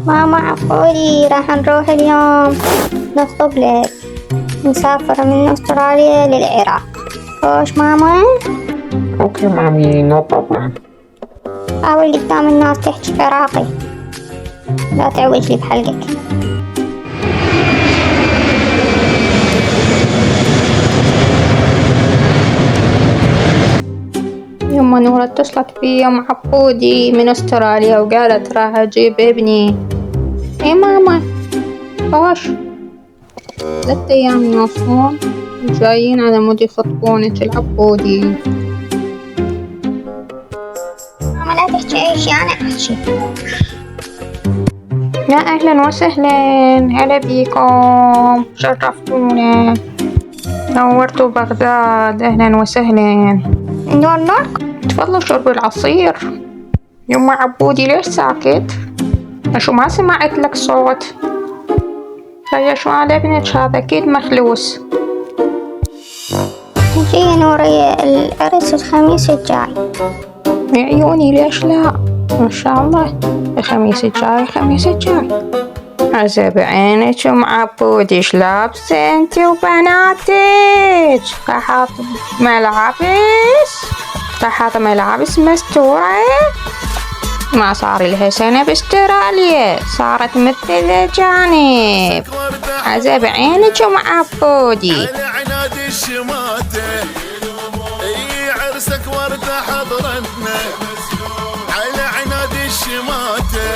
ماما عفوري راح نروح اليوم نخطب لك، نسافر من أستراليا للعراق. خوش ماما؟ اوكي مامي، نو بروبلم. حاول قدام الناس تحكي عراقي، لا تعوج لي بحلقك. يما نورة اتصلت بي ام عبودي من استراليا وقالت راح اجيب ابني. اي ماما خوش 3 ايام يوصلون جايين على مود يخطبونك العبودي. ماما لا تحكي أي شي، أنا أحكي. يا اهلا وسهلا، هلا بيكم، شرفتونا، نورتوا بغداد، اهلا وسهلا. نور. تفضلوا شربوا العصير. يما عبودي ليش ساكت؟ شو ما سمعت لك صوت؟ هيا شو على ابنك هذا اكيد مخلوس. يا نوري العرس الخميس الجاي. يا عيوني ليش لا، ما شاء الله، الخميس الجاي الخميس الجاي. عزب عينك ام عبودي، ايش لابسه انتي وبناتك؟ راحات ملابس مستورة، ما صار لها سنة باستراليا، صارت مثل الأجانب. عزب عينك ام عبودي. على عناد الشماتة اي عرسك وردة حضرتنا، على عناد الشماتة